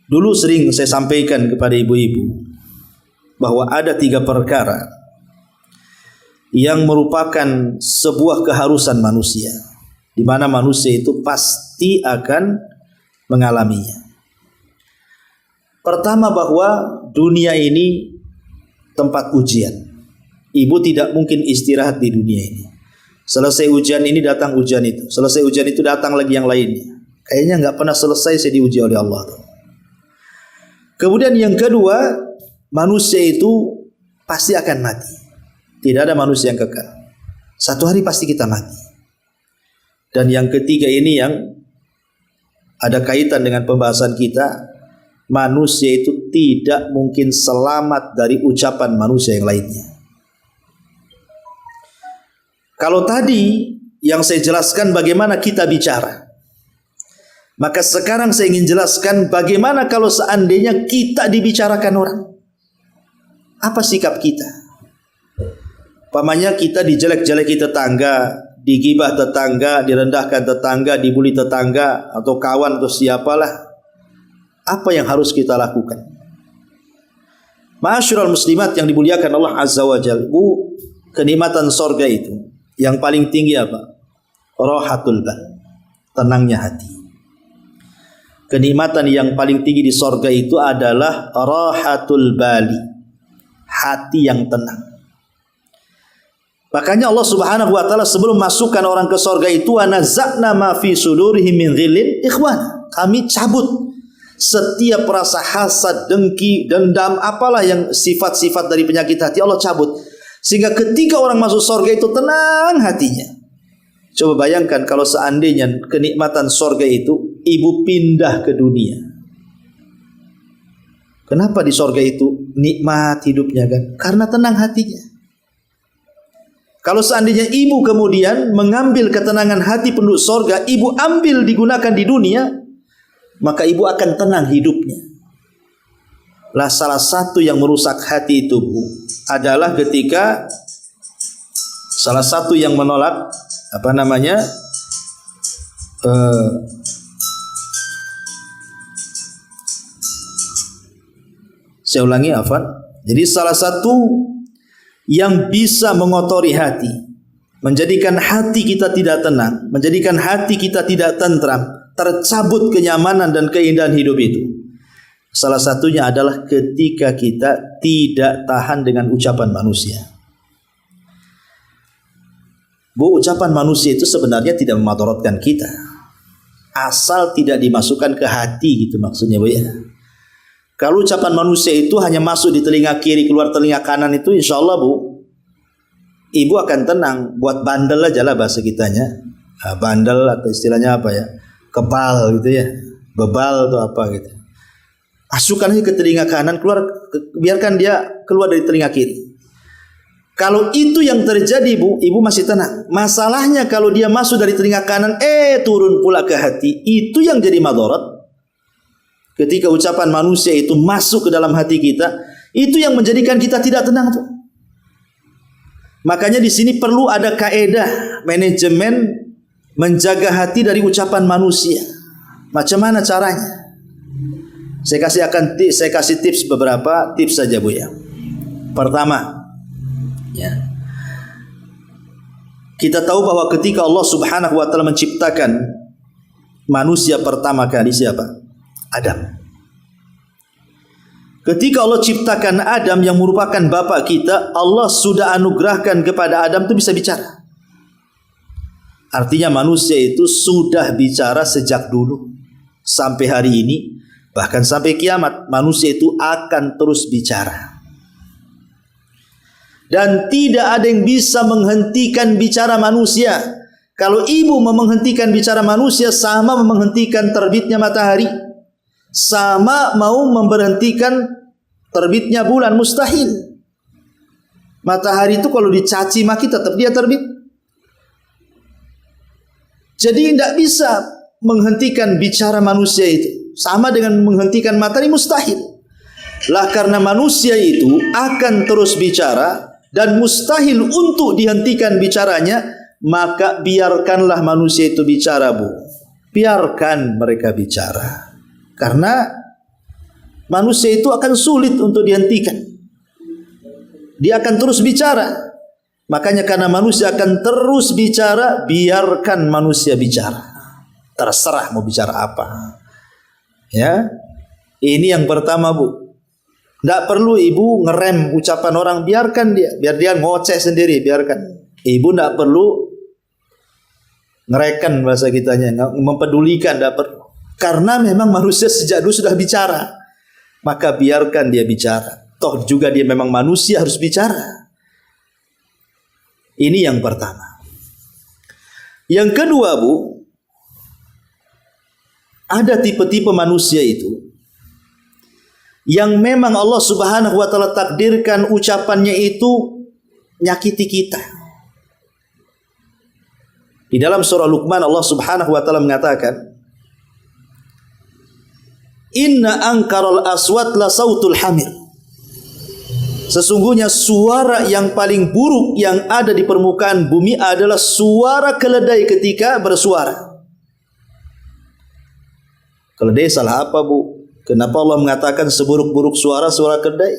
Speaker 1: Dulu sering saya sampaikan kepada ibu-ibu bahwa ada 3 perkara yang merupakan sebuah keharusan manusia, di mana manusia itu pasti akan mengalaminya. Pertama, bahwa dunia ini tempat ujian. Ibu tidak mungkin istirahat di dunia ini. Selesai ujian ini datang ujian itu, selesai ujian itu datang lagi yang lainnya. Kayaknya nggak pernah selesai saya diuji oleh Allah. Kemudian yang kedua, manusia itu pasti akan mati. Tidak ada manusia yang kekal. Satu hari pasti kita mati. Dan yang ketiga ini yang ada kaitan dengan pembahasan kita, manusia itu tidak mungkin selamat dari ucapan manusia yang lainnya. Kalau tadi yang saya jelaskan bagaimana kita bicara, maka sekarang saya ingin jelaskan bagaimana kalau seandainya kita dibicarakan orang. Apa sikap kita? Pamannya kita dijelek-jeleki tetangga, digibah tetangga, direndahkan tetangga, dibuli tetangga atau kawan atau siapalah. Apa yang harus kita lakukan? Ma'asyiral muslimat yang dimuliakan Allah Azza wa Jalla, kenikmatan sorga itu yang paling tinggi apa? Rahatul bal, tenangnya hati. Kenikmatan yang paling tinggi di sorga itu adalah rahatul bali, hati yang tenang. Makanya Allah Subhanahu wa taala sebelum masukkan orang ke sorga itu, wa nazza'na ma fi sudurihim min ghillin ikhwan. Kami cabut setiap rasa hasad, dengki, dendam, apalah yang sifat-sifat dari penyakit hati, Allah cabut. Sehingga ketika orang masuk sorga itu tenang hatinya. Coba bayangkan kalau seandainya kenikmatan sorga itu ibu pindah ke dunia. Kenapa di sorga itu nikmat hidupnya kan? Karena tenang hatinya. Kalau seandainya ibu kemudian mengambil ketenangan hati penduduk sorga, ibu ambil digunakan di dunia, maka ibu akan tenang hidupnya. Lah salah satu yang merusak hati itu adalah ketika salah satu yang menolak saya ulangi, Afan. Jadi salah satu yang bisa mengotori hati, menjadikan hati kita tidak tenang, menjadikan hati kita tidak tentram, tercabut kenyamanan dan keindahan hidup itu, salah satunya adalah ketika kita tidak tahan dengan ucapan manusia. Bu, ucapan manusia itu sebenarnya tidak memudaratkan kita, asal tidak dimasukkan ke hati gitu maksudnya, Bu ya. Kalau ucapan manusia itu hanya masuk di telinga kiri, keluar telinga kanan, itu insya Allah, Bu, ibu akan tenang. Buat bandel aja lah bahasa kitanya. Bandel atau istilahnya apa ya, kebal gitu ya, bebal atau apa gitu. Masukkan aja ke telinga kanan, biarkan dia keluar dari telinga kiri. Kalau itu yang terjadi, Bu, ibu masih tenang. Masalahnya kalau dia masuk dari telinga kanan, turun pula ke hati, itu yang jadi madarat. Ketika ucapan manusia itu masuk ke dalam hati kita, itu yang menjadikan kita tidak tenang tuh. Makanya di sini perlu ada kaedah manajemen menjaga hati dari ucapan manusia. Macam mana caranya? Saya kasih tips, beberapa tips saja, Bu ya. Pertama, ya, kita tahu bahwa ketika Allah Subhanahu wa taala menciptakan manusia pertama kali siapa? Adam. Ketika Allah ciptakan Adam yang merupakan bapak kita, Allah sudah anugerahkan kepada Adam itu bisa bicara. Artinya manusia itu sudah bicara sejak dulu sampai hari ini, bahkan sampai kiamat manusia itu akan terus bicara. Dan tidak ada yang bisa menghentikan bicara manusia. Kalau ibu menghentikan bicara manusia, sama menghentikan terbitnya matahari, sama mau memberhentikan terbitnya bulan, mustahil. Matahari itu kalau dicaci maki tetap dia terbit. Jadi tidak bisa menghentikan bicara manusia itu. Sama dengan menghentikan matahari, mustahil. Lah karena manusia itu akan terus bicara dan mustahil untuk dihentikan bicaranya, maka biarkanlah manusia itu bicara, Bu. Biarkan mereka bicara. Karena manusia itu akan sulit untuk dihentikan. Dia akan terus bicara. Makanya karena manusia akan terus bicara, biarkan manusia bicara. Terserah mau bicara apa. Ya. Ini yang pertama, Bu. Tidak perlu ibu ngerem ucapan orang, biarkan dia, biar dia ngoceh sendiri, biarkan. Ibu tidak perlu ngereken bahasa kitanya, mempedulikan, tidak perlu. Karena memang manusia sejak dulu sudah bicara, maka biarkan dia bicara. Toh juga dia memang manusia, harus bicara. Ini yang pertama. Yang kedua, Bu, ada tipe-tipe manusia itu yang memang Allah Subhanahu wa taala takdirkan ucapannya itu nyakiti kita. Di dalam surah Luqman Allah Subhanahu wa taala mengatakan, "Inna ankaral aswat la sautul hamir." Sesungguhnya suara yang paling buruk yang ada di permukaan bumi adalah suara keledai ketika bersuara. Keledai salah apa, Bu? Kenapa Allah mengatakan seburuk-buruk suara keledai?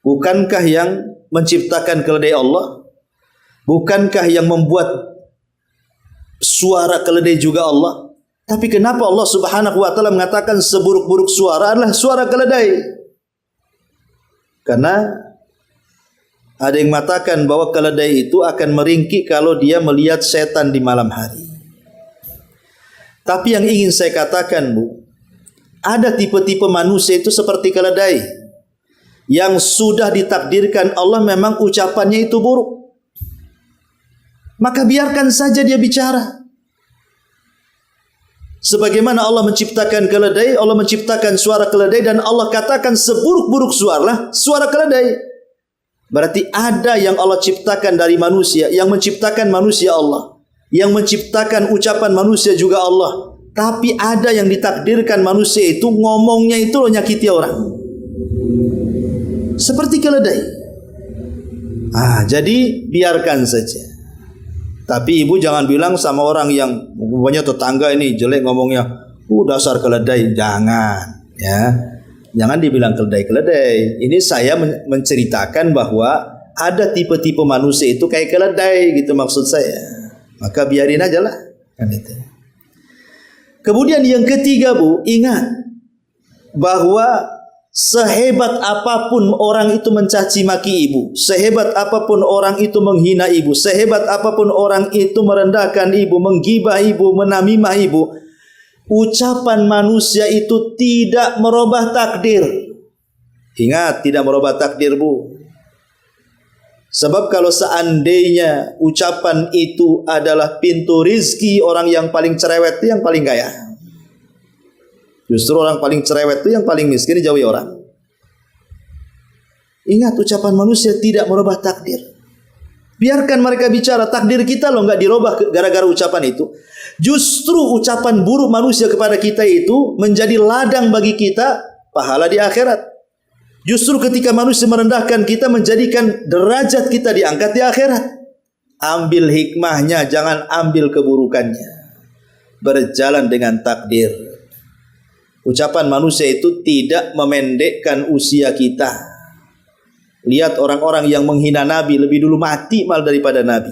Speaker 1: Bukankah yang menciptakan keledai Allah? Bukankah yang membuat suara keledai juga Allah? Tapi kenapa Allah Subhanahu wa taala mengatakan seburuk-buruk suara adalah suara keledai? Karena ada yang mengatakan bahwa keledai itu akan meringkik kalau dia melihat setan di malam hari. Tapi yang ingin saya katakan, Bu, ada tipe-tipe manusia itu seperti keledai yang sudah ditakdirkan Allah memang ucapannya itu buruk. Maka biarkan saja dia bicara. Sebagaimana Allah menciptakan keledai, Allah menciptakan suara keledai, dan Allah katakan seburuk-buruk suara keledai. Berarti ada yang Allah ciptakan dari manusia, yang menciptakan manusia Allah, yang menciptakan ucapan manusia juga Allah. Tapi ada yang ditakdirkan manusia itu ngomongnya itu loh nyakiti orang. Seperti keledai. Jadi biarkan saja. Tapi ibu jangan bilang sama orang yang pokoknya tetangga ini jelek ngomongnya, dasar keledai. Jangan, ya. Jangan dibilang keledai-keledai. Ini saya menceritakan bahwa ada tipe-tipe manusia itu kayak keledai gitu maksud saya. Maka biarin aja lah. Kan itu. Kemudian yang ketiga Bu, ingat bahwa sehebat apapun orang itu mencaci maki ibu, sehebat apapun orang itu menghina ibu, sehebat apapun orang itu merendahkan ibu, menggibah ibu, menamimah ibu, ucapan manusia itu tidak merubah takdir. Ingat, tidak merubah takdir Bu. Sebab kalau seandainya ucapan itu adalah pintu rizki, orang yang paling cerewet itu yang paling kaya. Justru orang paling cerewet itu yang paling miskin, dijauhi orang. Ingat, ucapan manusia tidak merubah takdir. Biarkan mereka bicara, takdir kita loh nggak dirubah gara-gara ucapan itu. Justru ucapan buruk manusia kepada kita itu menjadi ladang bagi kita pahala di akhirat. Justru ketika manusia merendahkan kita, menjadikan derajat kita diangkat di akhirat. Ambil hikmahnya, jangan ambil keburukannya. Berjalan dengan takdir. Ucapan manusia itu tidak memendekkan usia kita. Lihat orang-orang yang menghina Nabi lebih dulu mati malah daripada Nabi.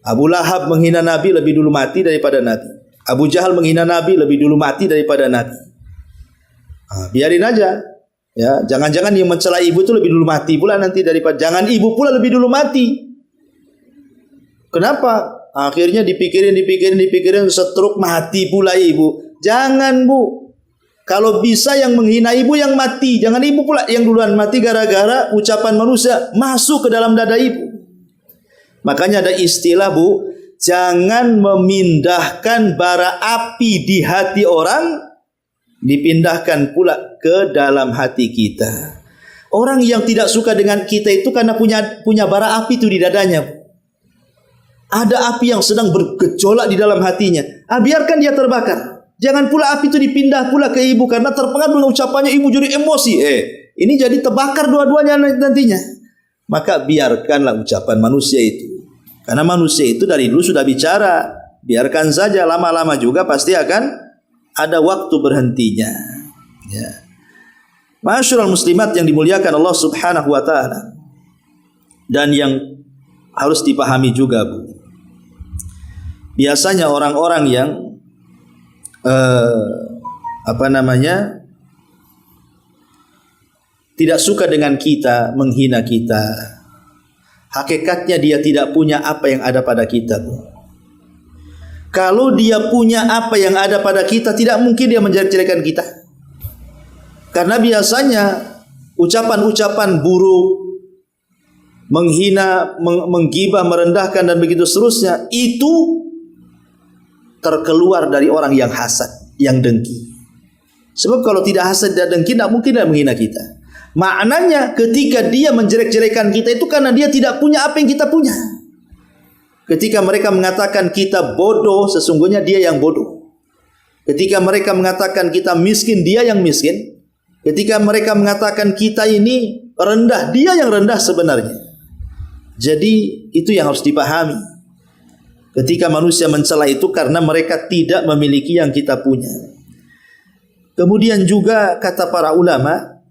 Speaker 1: Abu Lahab menghina Nabi lebih dulu mati daripada Nabi. Abu Jahal menghina Nabi lebih dulu mati daripada Nabi. Biarin aja. Ya, jangan-jangan yang mencela ibu itu lebih dulu mati pula nanti daripada, jangan ibu pula lebih dulu mati. Kenapa? Akhirnya dipikirin setruk mati pula ibu. Jangan Bu. Kalau bisa yang menghina ibu yang mati, jangan ibu pula yang duluan mati gara-gara ucapan manusia masuk ke dalam dada ibu. Makanya ada istilah Bu, jangan memindahkan bara api di hati orang, dipindahkan pula ke dalam hati kita. Orang yang tidak suka dengan kita itu karena punya bara api itu di dadanya. Ada api yang sedang bergejolak di dalam hatinya. Biarkan dia terbakar. Jangan pula api itu dipindah pula ke ibu karena terpengaruh dengan ucapannya ibu jadi emosi. Ini jadi terbakar dua-duanya nantinya. Maka biarkanlah ucapan manusia itu. Karena manusia itu dari dulu sudah bicara. Biarkan saja, lama-lama juga pasti akan ada waktu berhentinya. Ya. Ma'asyiral muslimat yang dimuliakan Allah Subhanahu wa taala. Dan yang harus dipahami juga Bu. Biasanya orang-orang yang tidak suka dengan kita, menghina kita, hakikatnya dia tidak punya apa yang ada pada kita Bu. Kalau dia punya apa yang ada pada kita, tidak mungkin dia menjelek-jelekan kita. Karena biasanya ucapan-ucapan buruk, menghina, menggibah, merendahkan dan begitu seterusnya, itu terkeluar dari orang yang hasad, yang dengki. Sebab kalau tidak hasad dan dengki, tidak mungkin dia menghina kita. Maknanya ketika dia menjelek-jelekan kita itu karena dia tidak punya apa yang kita punya. Ketika mereka mengatakan kita bodoh, sesungguhnya dia yang bodoh. Ketika mereka mengatakan kita miskin, dia yang miskin. Ketika mereka mengatakan kita ini rendah, dia yang rendah sebenarnya. Jadi itu yang harus dipahami. Ketika manusia mencela itu karena mereka tidak memiliki yang kita punya. Kemudian juga kata para ulama,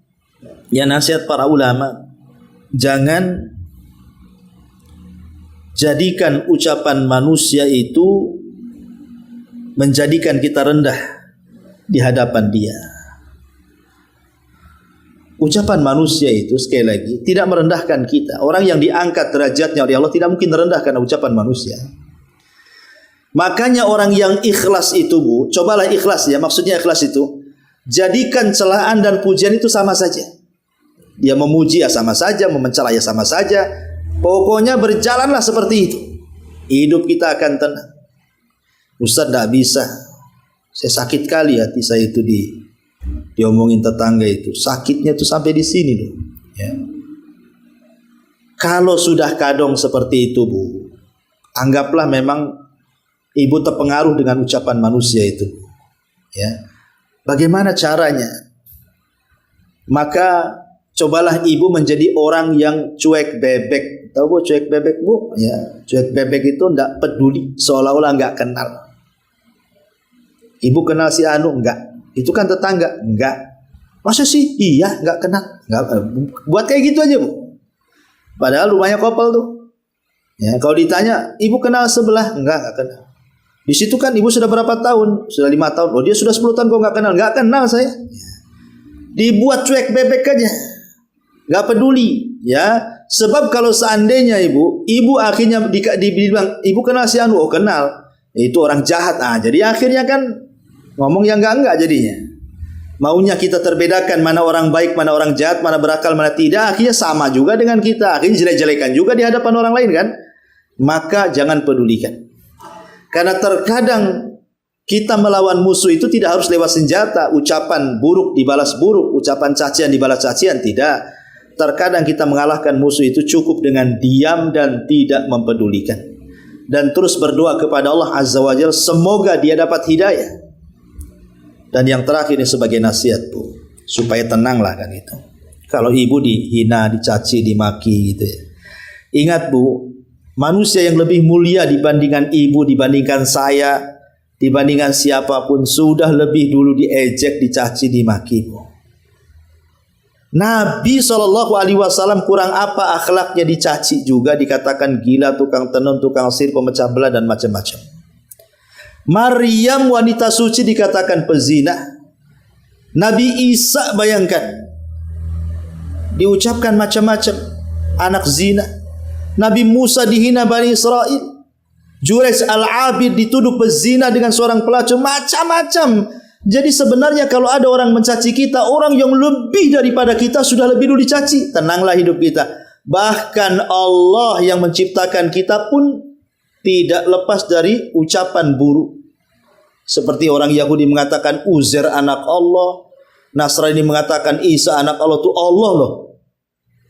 Speaker 1: ya nasihat para ulama, jangan jadikan ucapan manusia itu menjadikan kita rendah di hadapan dia. Ucapan manusia itu sekali lagi tidak merendahkan kita. Orang yang diangkat derajatnya oleh Allah tidak mungkin rendah karena ucapan manusia. Makanya orang yang ikhlas itu Bu, cobalah ikhlas ya, maksudnya ikhlas itu jadikan celaan dan pujian itu sama saja. Dia memuji ya sama saja, memencela ya sama saja. Pokoknya berjalanlah seperti itu. Hidup kita akan tenang. Ustaz tidak bisa. Saya sakit kali hati saya itu diomongin tetangga itu. Sakitnya itu sampai di sini loh. Ya. Kalau sudah kadung seperti itu Bu, anggaplah memang ibu terpengaruh dengan ucapan manusia itu. Ya. Bagaimana caranya? Maka cobalah ibu menjadi orang yang cuek bebek. Tahu Bu cuek bebek Bu? Ya, cuek bebek itu tidak peduli, seolah-olah nggak kenal. Ibu kenal si Anu? Enggak. Itu kan tetangga? Enggak. Masa sih? Iya, nggak kenal. Nggak, buat kayak gitu aja, Bu. Padahal rumahnya kopel tuh. Ya, kalau ditanya, ibu kenal sebelah? Nggak kenal. Di situ kan ibu sudah berapa tahun? Sudah 5 tahun. Oh, dia sudah 10 tahun kok nggak kenal? Nggak kenal saya. Dibuat cuek bebek aja, nggak peduli. Ya, sebab kalau seandainya ibu akhirnya dibilang, ibu kenal si Anu? Oh kenal. Itu orang jahat. Jadi akhirnya kan ngomong yang enggak jadinya. Maunya kita terbedakan mana orang baik, mana orang jahat, mana berakal, mana tidak. Akhirnya sama juga dengan kita. Akhirnya jelek-jelekan juga di hadapan orang lain kan. Maka jangan pedulikan. Karena terkadang kita melawan musuh itu tidak harus lewat senjata. Ucapan buruk dibalas buruk, ucapan cacian dibalas cacian. Tidak. Terkadang kita mengalahkan musuh itu cukup dengan diam dan tidak mempedulikan. Dan terus berdoa kepada Allah Azza wa Jalla, semoga dia dapat hidayah. Dan yang terakhir ini sebagai nasihat, Bu, supaya tenanglah kan itu. Kalau ibu dihina, dicaci, dimaki gitu ya. Ingat, Bu, manusia yang lebih mulia dibandingkan ibu, dibandingkan saya, dibandingkan siapapun sudah lebih dulu diejek, dicaci, dimaki, Bu. Nabi SAW kurang apa akhlaknya, dicaci juga, dikatakan gila, tukang tenun, tukang sihir, pemecah belah dan macam-macam. Maryam wanita suci dikatakan pezina. Nabi Isa bayangkan diucapkan macam-macam, anak zina. Nabi Musa dihina Bani Israel. Jurais Al-Abid dituduh pezina dengan seorang pelacur, macam-macam. Jadi sebenarnya kalau ada orang mencaci kita, orang yang lebih daripada kita sudah lebih dulu dicaci. Tenanglah hidup kita. Bahkan Allah yang menciptakan kita pun tidak lepas dari ucapan buruk. Seperti orang Yahudi mengatakan Uzair anak Allah, Nasrani mengatakan Isa anak Allah. Itu Allah loh.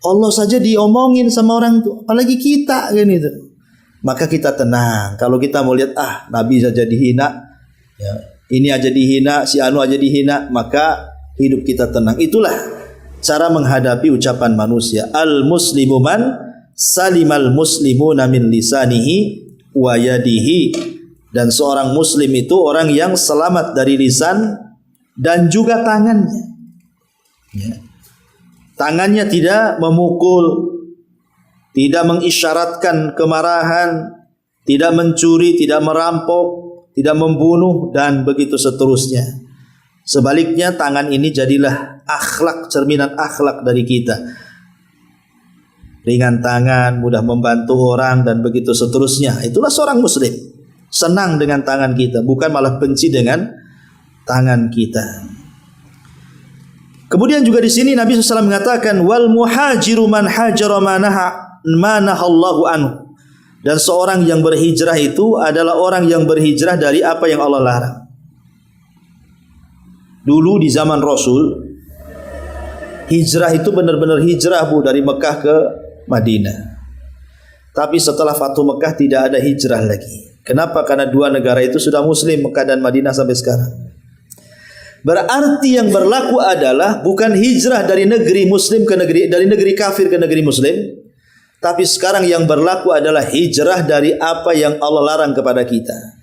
Speaker 1: Allah saja diomongin sama orang itu, apalagi kita kan itu. Maka kita tenang. Kalau kita mau lihat Nabi saja dihina, ya, ini aja dihina, si Anu aja dihina, maka hidup kita tenang. Itulah cara menghadapi ucapan manusia. Al-muslimu man salimal muslimuna min lisanihi wa yadihi. Dan seorang muslim itu orang yang selamat dari lisan dan juga tangannya. Ya. Tangannya tidak memukul, tidak mengisyaratkan kemarahan, tidak mencuri, tidak merampok, tidak membunuh, dan begitu seterusnya. Sebaliknya tangan ini jadilah akhlak, cerminan akhlak dari kita. Ringan tangan, mudah membantu orang, dan begitu seterusnya. Itulah seorang muslim. Senang dengan tangan kita, bukan malah benci dengan tangan kita. Kemudian juga di sini Nabi SAW mengatakan wal muhajiru man hajara manahallahu anhu. Dan seorang yang berhijrah itu adalah orang yang berhijrah dari apa yang Allah larang. Dulu di zaman Rasul, hijrah itu benar-benar hijrah, Bu, dari Mekah ke Madinah. Tapi setelah Fatu Mekah tidak ada hijrah lagi. Kenapa? Karena dua negara itu sudah muslim, Mekah dan Madinah sampai sekarang. Berarti yang berlaku adalah bukan hijrah dari negeri muslim ke negeri, dari negeri kafir ke negeri muslim, tapi sekarang yang berlaku adalah hijrah dari apa yang Allah larang kepada kita.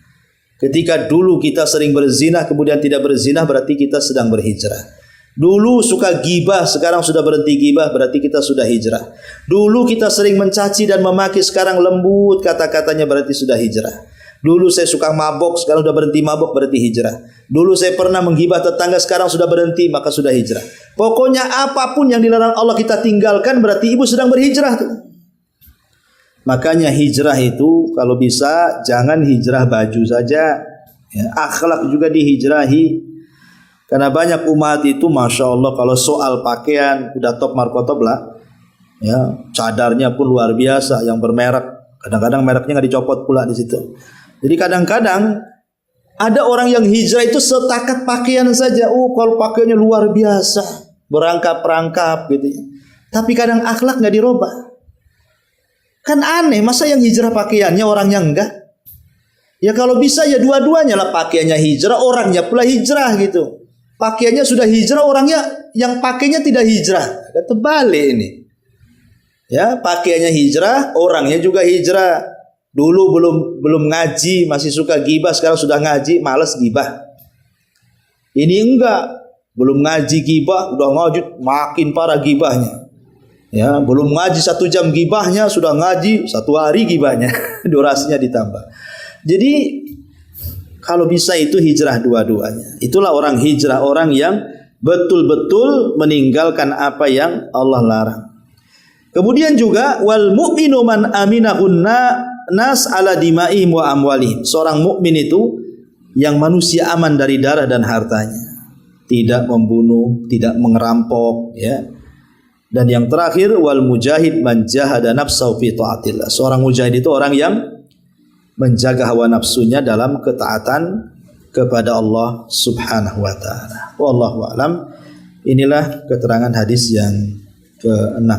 Speaker 1: Ketika dulu kita sering berzina, kemudian tidak berzina, berarti kita sedang berhijrah. Dulu suka gibah, sekarang sudah berhenti gibah, berarti kita sudah hijrah. Dulu kita sering mencaci dan memaki, sekarang lembut kata-katanya, berarti sudah hijrah. Dulu saya suka mabok, sekarang sudah berhenti mabok, berarti hijrah. Dulu saya pernah menggibah tetangga, sekarang sudah berhenti, maka sudah hijrah. Pokoknya apapun yang dilarang Allah kita tinggalkan, berarti ibu sedang berhijrah tuh. Makanya hijrah itu kalau bisa jangan hijrah baju saja, ya, akhlak juga dihijrahi. Karena banyak umat itu, masya Allah, kalau soal pakaian udah top markotop lah, ya, cadarnya pun luar biasa, yang bermerek. Kadang-kadang mereknya nggak dicopot pula di situ. Jadi kadang-kadang ada orang yang hijrah itu setakat pakaian saja. Kalau pakaiannya luar biasa, berangkap-rangkap gitu ya. Tapi kadang akhlak nggak dirubah. Kan aneh, masa yang hijrah pakaiannya orangnya enggak? Ya kalau bisa ya dua-duanya lah, pakaiannya hijrah, orangnya pula hijrah gitu. Pakaiannya sudah hijrah, orangnya yang pakainya tidak hijrah. Terbalik ini. Ya, pakaiannya hijrah, orangnya juga hijrah. Dulu belum ngaji, masih suka gibah, sekarang sudah ngaji, malas gibah. Ini enggak. Belum ngaji gibah, udah ngaji makin parah gibahnya. Ya, belum ngaji 1 jam gibahnya, sudah ngaji 1 hari gibahnya. Durasinya ditambah. Jadi kalau bisa itu hijrah dua-duanya. Itulah orang hijrah, orang yang betul-betul meninggalkan apa yang Allah larang. Kemudian juga wal mu'minu man aminahun nas ala dima'ihim wa amwalihim. Seorang mukmin itu yang manusia aman dari darah dan hartanya. Tidak membunuh, tidak mengerampok, ya. Dan yang terakhir wal mujahid man jahada nafsahu fi taatillah. Seorang mujahid itu orang yang menjaga hawa nafsunya dalam ketaatan kepada Allah Subhanahu wa taala. Wallahu a'lam. Inilah keterangan hadis yang ke-6,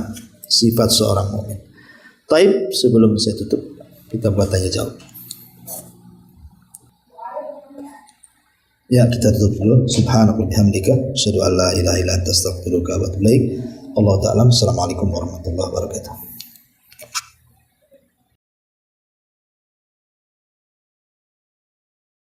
Speaker 1: sifat seorang mukmin. Taib, sebelum saya tutup, kita buat tanya jawab. Ya, kita tutup dulu. Subhanallah bihamdika, asyhadu an la ilaha illa anta, astaghfiruka wa atubu ilaik. Allah ta'ala. Assalamualaikum warahmatullahi wabarakatuh.